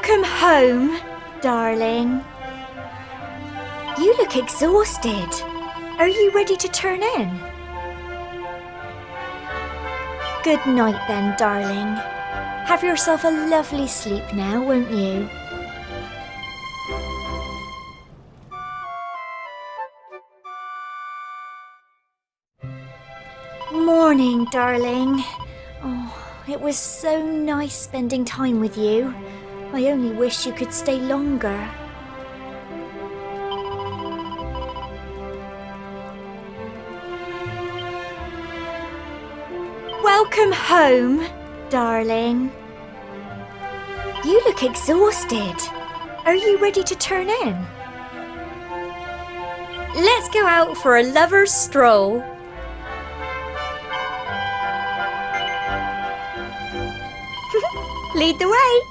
Welcome home, darling. You look exhausted. Are you ready to turn in? Good night then, darling. Have yourself a lovely sleep now, won't you? Morning, darling. Oh, it was so nice spending time with you. I only wish you could stay longer. Welcome home, darling. You look exhausted. Are you ready to turn in? Let's go out for a lover's stroll. Lead the way.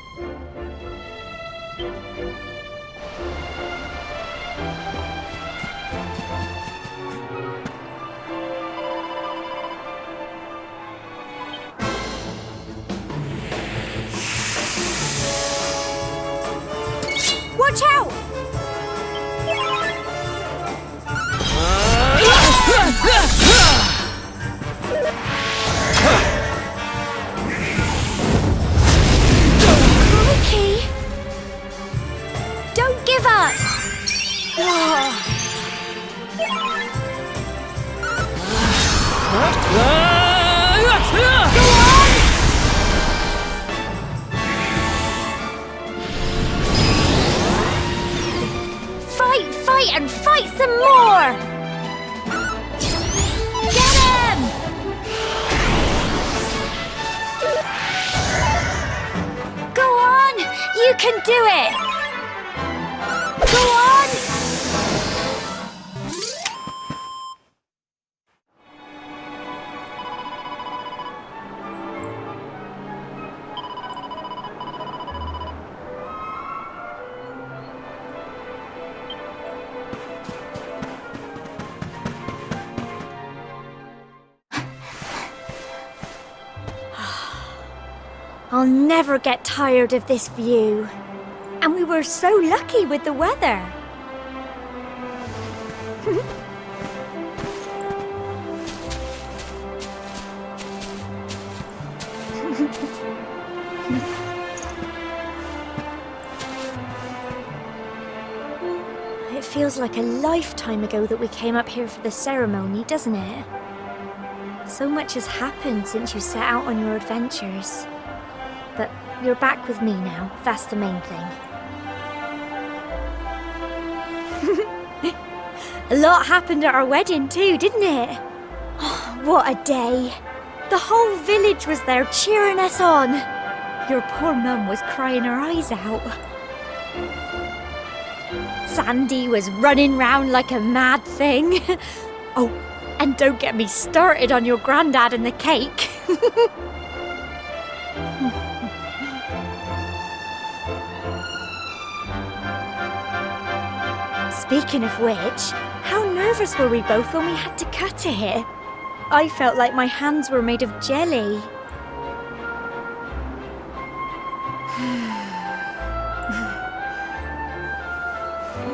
Watch out! Crikey! Don't give up! Fight and fight some more! Get him! Go on! You can do it! Go on! I'll never get tired of this view. And we were so lucky with the weather. It feels like a lifetime ago that we came up here for the ceremony, doesn't it? So much has happened since you set out on your adventures. But you're back with me now, that's the main thing. A lot happened at our wedding too, didn't it? Oh, what a day. The whole village was there cheering us on. Your poor mum was crying her eyes out. Sandy was running round like a mad thing. Oh, and don't get me started on your granddad and the cake. Speaking of which, how nervous were we both when we had to cut it? I felt like my hands were made of jelly.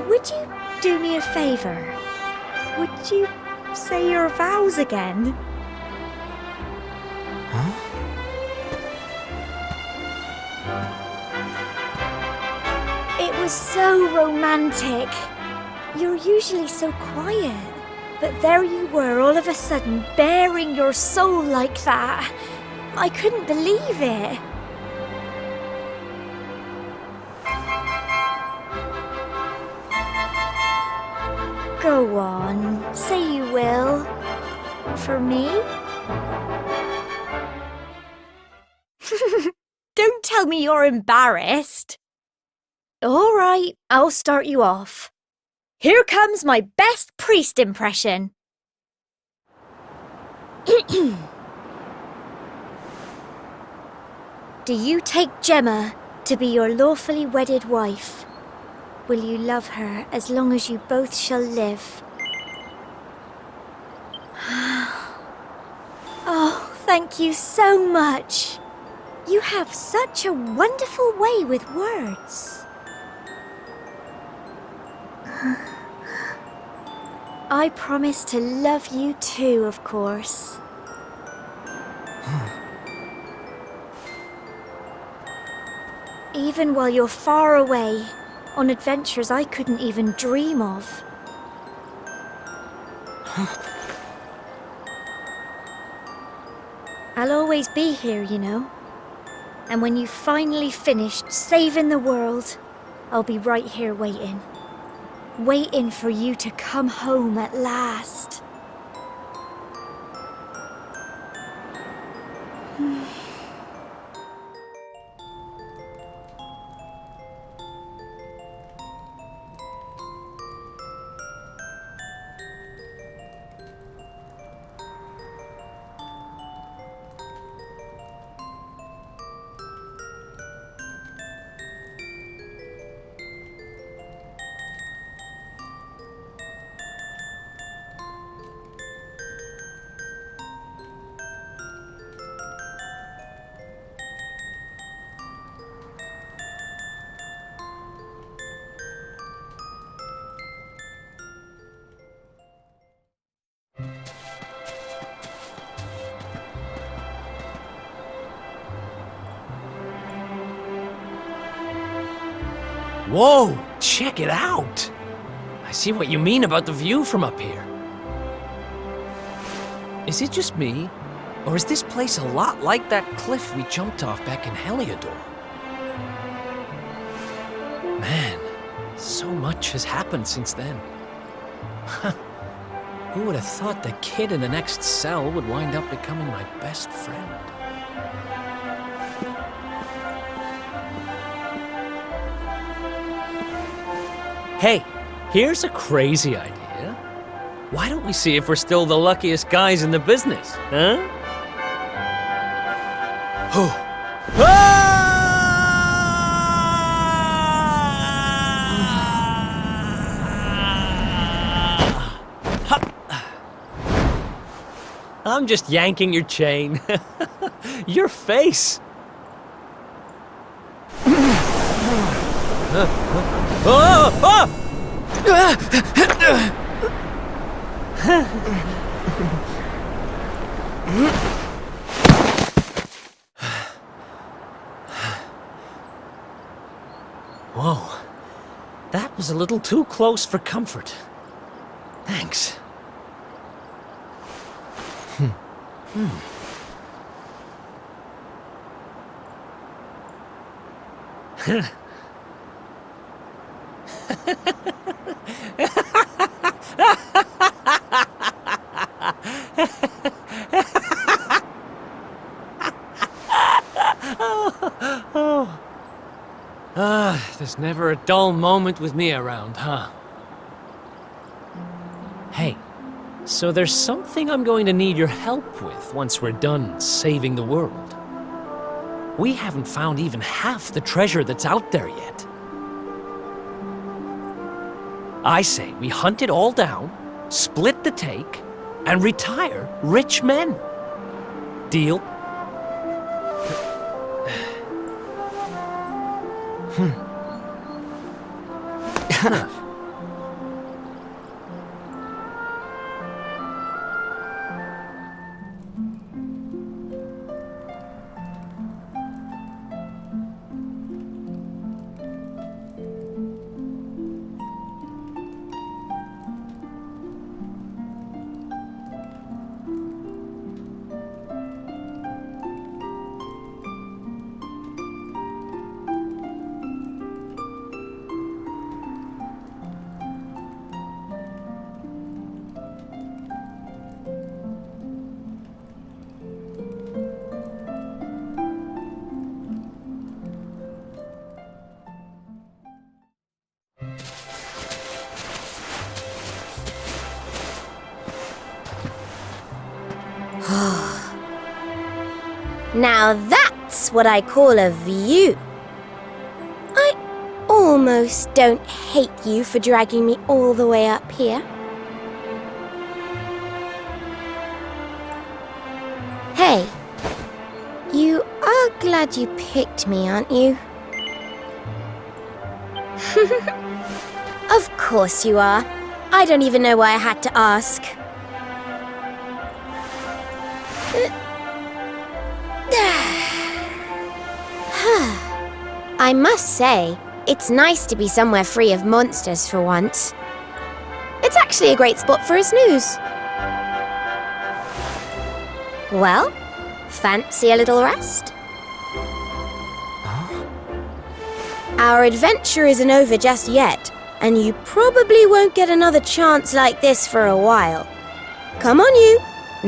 Would you do me a favour? Would you say your vows again? Huh? It was so romantic. You're usually so quiet, but there you were all of a sudden baring your soul like that. I couldn't believe it. Go on, say you will. For me? Don't tell me you're embarrassed. All right, I'll start you off. Here comes my best priest impression. Do you take Gemma to be your lawfully wedded wife? Will you love her as long as you both shall live? Oh, thank you so much. You have such a wonderful way with words. I promise to love you too, of course. Even while you're far away, on adventures I couldn't even dream of. I'll always be here, you know. And when you've finally finished saving the world, I'll be right here waiting. Waiting for you to come home at last. Whoa, check it out! I see what you mean about the view from up here. Is it just me, or is this place a lot like that cliff we jumped off back in Heliodor? Man, so much has happened since then. Who would have thought the kid in the next cell would wind up becoming my best friend? Hey, here's a crazy idea. Why don't we see if we're still the luckiest guys in the business, huh? I'm just yanking your chain. Your face. Whoa, that was a little too close for comfort. Thanks. There's never a dull moment with me around, huh? Hey, so there's something I'm going to need your help with once we're done saving the world. We haven't found even half the treasure that's out there yet. I say we hunt it all down, split the take, and retire rich men. Deal? Now that's what I call a view. I almost don't hate you for dragging me all the way up here. Hey, you are glad glad you picked me, aren't you? Of course you are. I don't even know why I had to ask. I must say, it's nice to be somewhere free of monsters for once. It's actually a great spot for a snooze. Well, fancy a little rest? Our adventure isn't over just yet, and you probably won't get another chance like this for a while. Come on, you!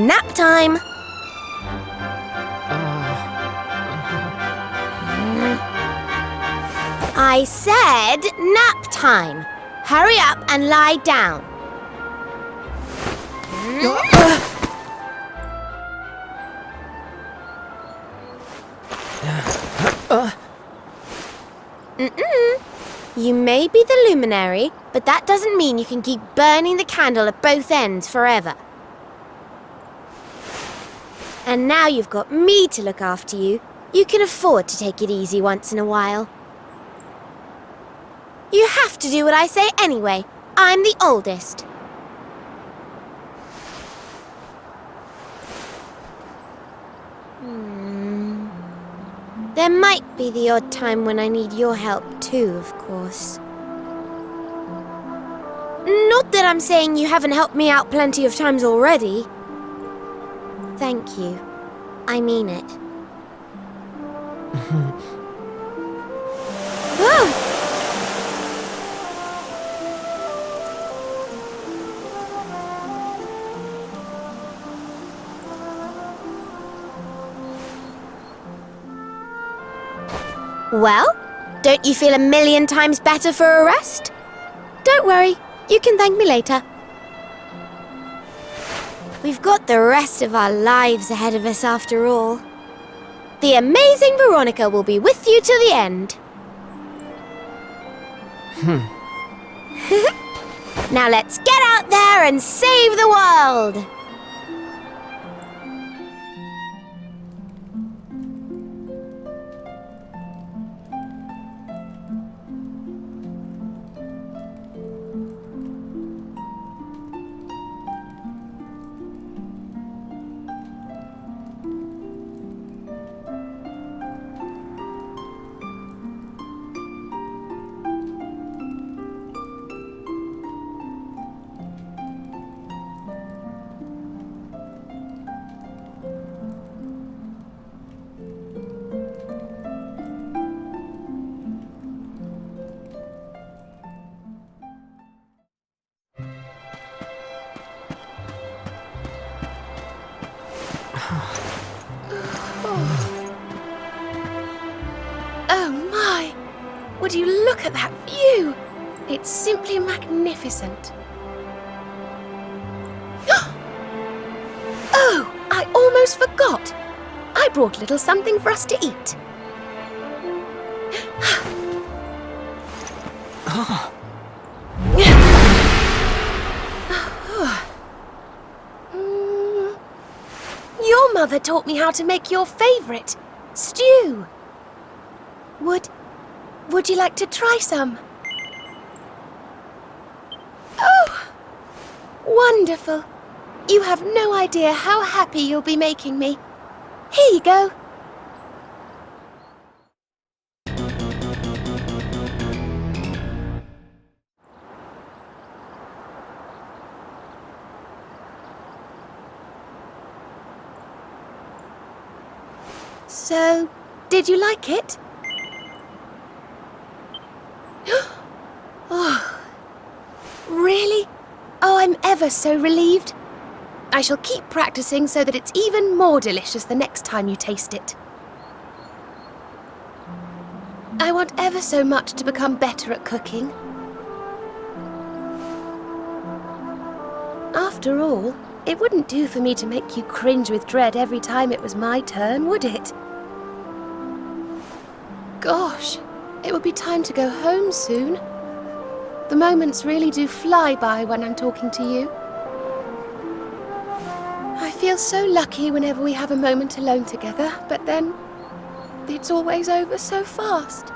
Nap time! I said nap time! Hurry up and lie down. You may be the luminary, but that doesn't mean you can keep burning the candle at both ends forever. And now you've got me to look after you, you can afford to take it easy once in a while. You have to do what I say anyway. I'm the oldest. There might be the odd time when I need your help too, of course. Not that I'm saying you haven't helped me out plenty of times already. Thank you. I mean it. Whoa! Well, don't you feel a million times better for a rest? Don't worry, you can thank me later. We've got the rest of our lives ahead of us after all. The amazing Veronica will be with you to the end. Now let's get out there and save the world! Would you look at that view? It's simply magnificent. Oh, I almost forgot. I brought a little something for us to eat. Your mother taught me how to make your favourite, stew. Would you like to try some? Oh, wonderful. You have no idea how happy you'll be making me. Here you go. So, did you like it? Oh, really? Oh, I'm ever so relieved. I shall keep practicing so that it's even more delicious the next time you taste it. I want ever so much to become better at cooking. After all, it wouldn't do for me to make you cringe with dread every time it was my turn, would it? Gosh, it would be time to go home soon. The moments really do fly by when I'm talking to you. I feel so lucky whenever we have a moment alone together, but then it's always over so fast.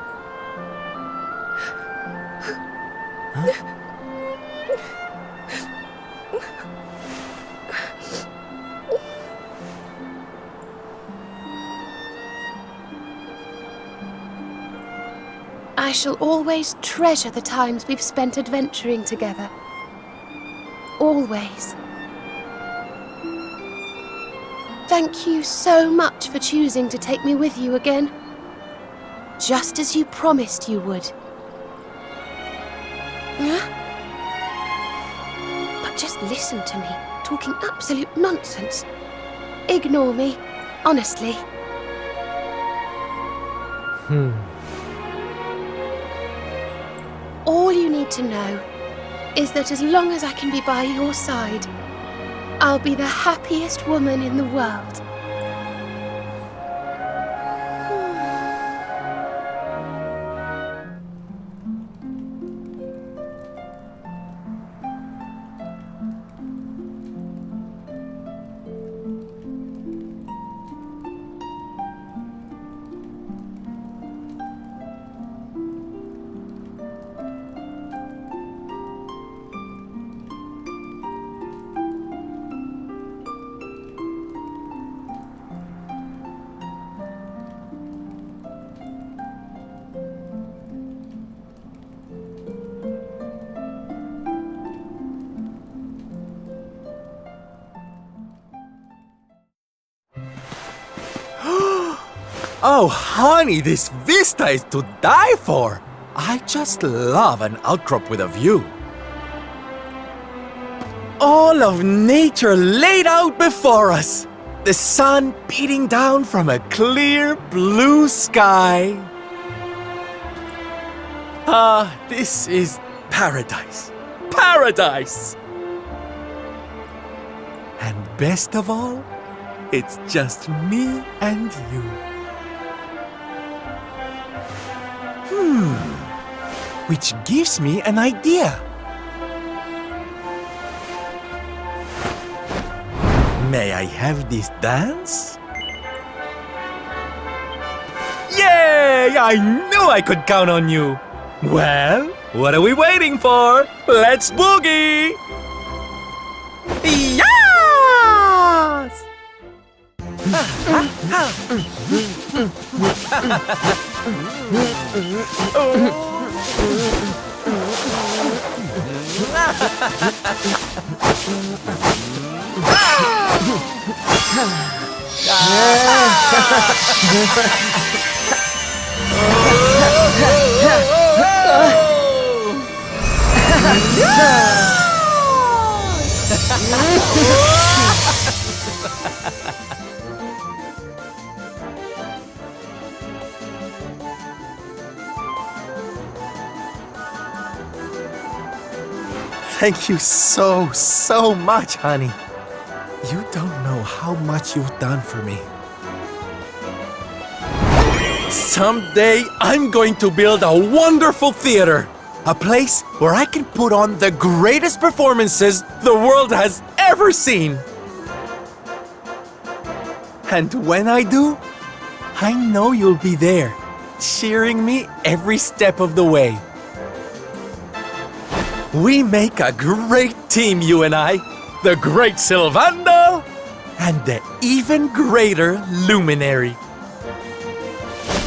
I shall always treasure the times we've spent adventuring together. Always. Thank you so much for choosing to take me with you again. Just as you promised you would. Huh? But just listen to me, talking absolute nonsense. Ignore me, honestly. All you need to know is that as long as I can be by your side, I'll be the happiest woman in the world. Oh, honey, this vista is to die for! I just love an outcrop with a view. All of nature laid out before us. The sun beating down from a clear blue sky. Ah, this is paradise. Paradise! And best of all, it's just me and you. Which gives me an idea. May I have this dance? Yay! I knew I could count on you. Well, what are we waiting for? Let's boogie! Yes! Thank you so much, honey. You don't know how much you've done for me. Someday, I'm going to build a wonderful theater. A place where I can put on the greatest performances the world has ever seen. And when I do, I know you'll be there, cheering me every step of the way. We make a great team, you and I. The great Sylvando and the even greater Luminary.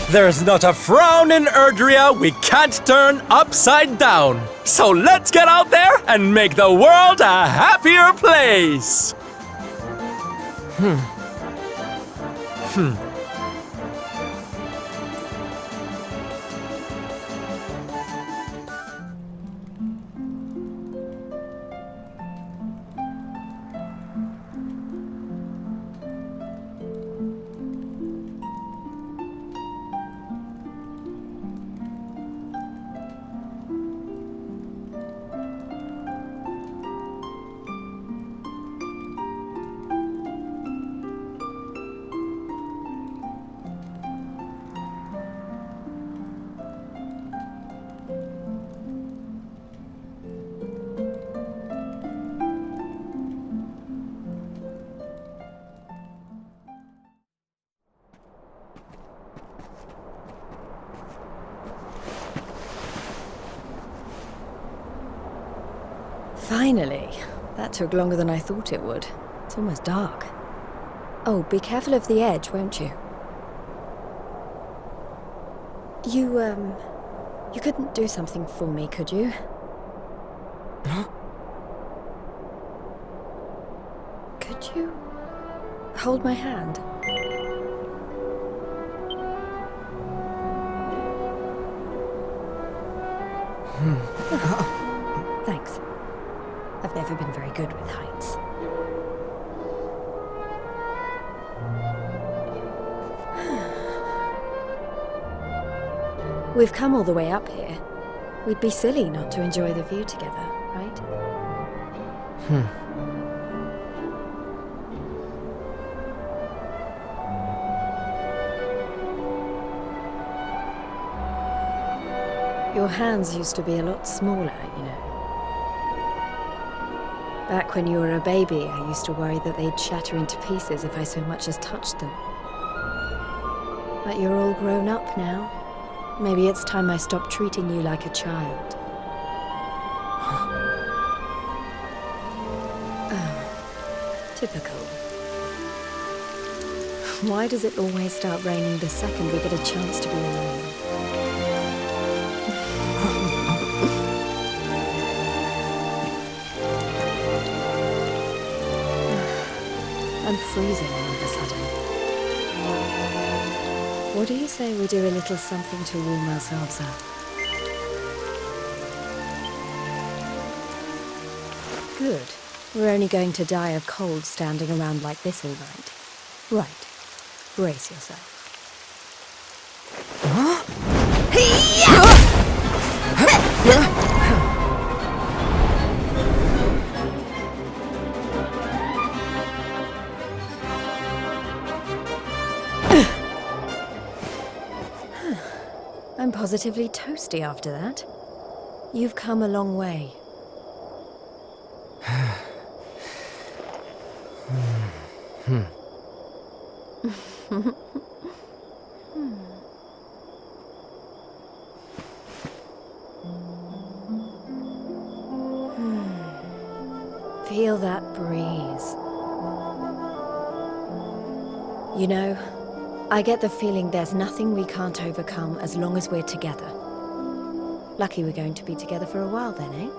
There's not a frown in Erdrea we can't turn upside down. So let's get out there and make the world a happier place. Finally. That took longer than I thought it would. It's almost dark. Oh, be careful of the edge, won't you? You couldn't do something for me, could you? Huh? Could you hold my hand? Thanks. I've never been very good with heights. We've come all the way up here. We'd be silly not to enjoy the view together, right? Your hands used to be a lot smaller, you know. Back when you were a baby, I used to worry that they'd shatter into pieces if I so much as touched them. But you're all grown up now. Maybe it's time I stopped treating you like a child. Oh, typical. Why does it always start raining the second we get a chance to be alone? I'm freezing all of a sudden. What do you say we do a little something to warm ourselves up? Good. We're only going to die of cold standing around like this all night. Right. Brace yourself. I'm positively toasty after that. You've come a long way. Feel that breeze. You know, I get the feeling there's nothing we can't overcome as long as we're together. Lucky we're going to be together for a while then, eh?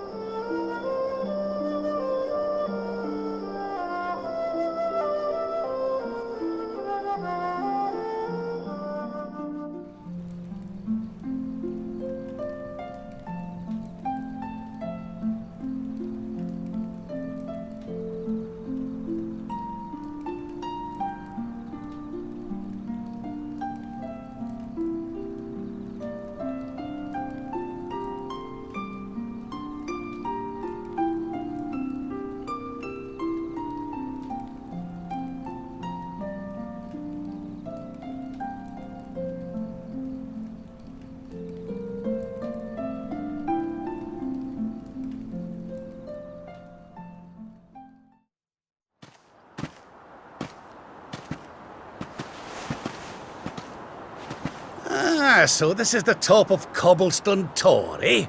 So this is the top of Cobblestone Tor, eh?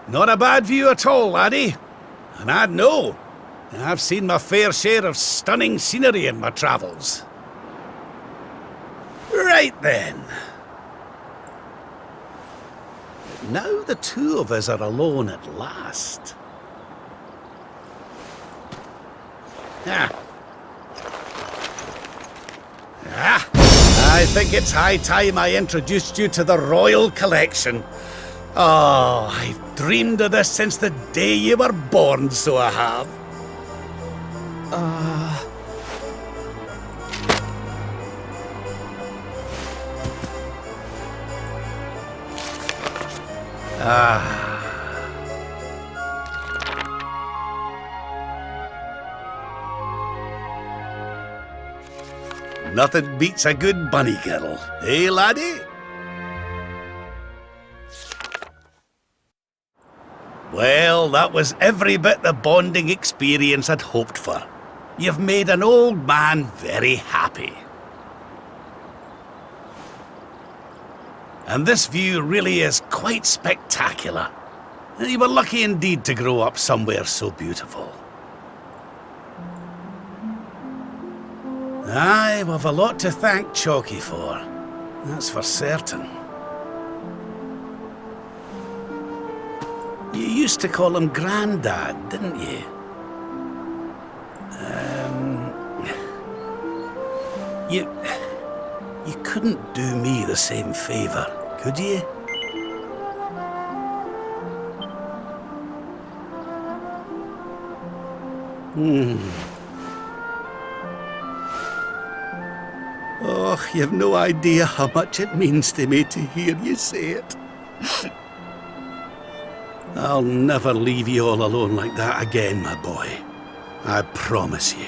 Not a bad view at all, laddie. And I'd know. I've seen my fair share of stunning scenery in my travels. Right then. Now the two of us are alone at last. I think it's high time I introduced you to the Royal Collection. Oh, I've dreamed of this since the day you were born, so I have. Nothing beats a good bunny kettle, eh, laddie? Well, that was every bit the bonding experience I'd hoped for. You've made an old man very happy. And this view really is quite spectacular. You were lucky indeed to grow up somewhere so beautiful. Aye, we've a lot to thank Chalky for. That's for certain. You used to call him Grandad, didn't you? You couldn't do me the same favor, could you? Oh, you've no idea how much it means to me to hear you say it. I'll never leave you all alone like that again, my boy. I promise you.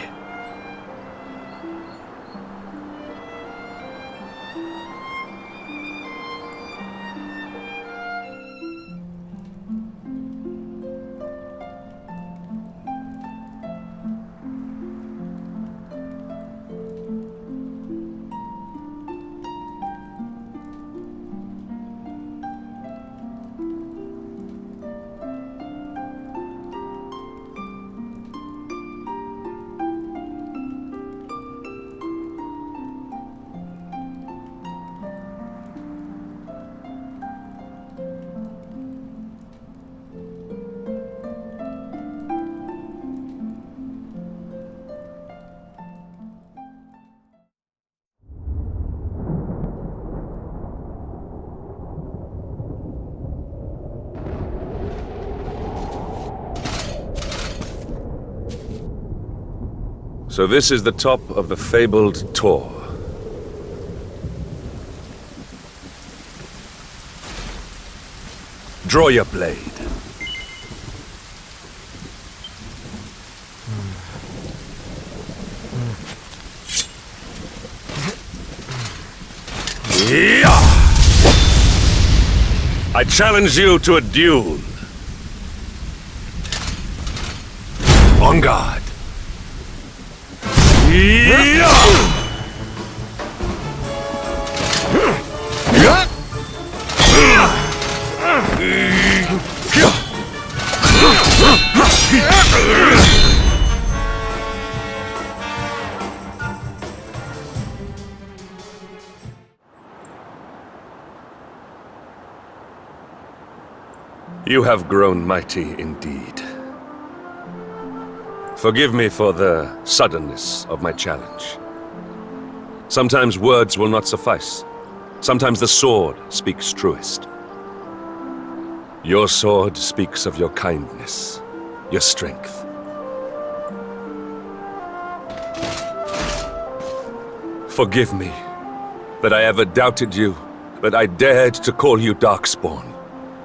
So this is the top of the fabled Tor. Draw your blade. I challenge you to a duel. On guard. You have grown mighty indeed. Forgive me for the suddenness of my challenge. Sometimes words will not suffice. Sometimes the sword speaks truest. Your sword speaks of your kindness, your strength. Forgive me that I ever doubted you, that I dared to call you Darkspawn.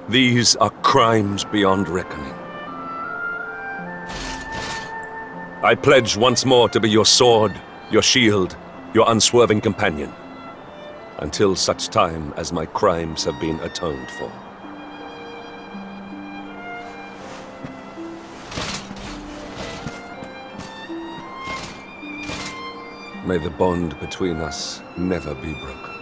These are crimes beyond reckoning. I pledge once more to be your sword, your shield, your unswerving companion, until such time as my crimes have been atoned for. May the bond between us never be broken.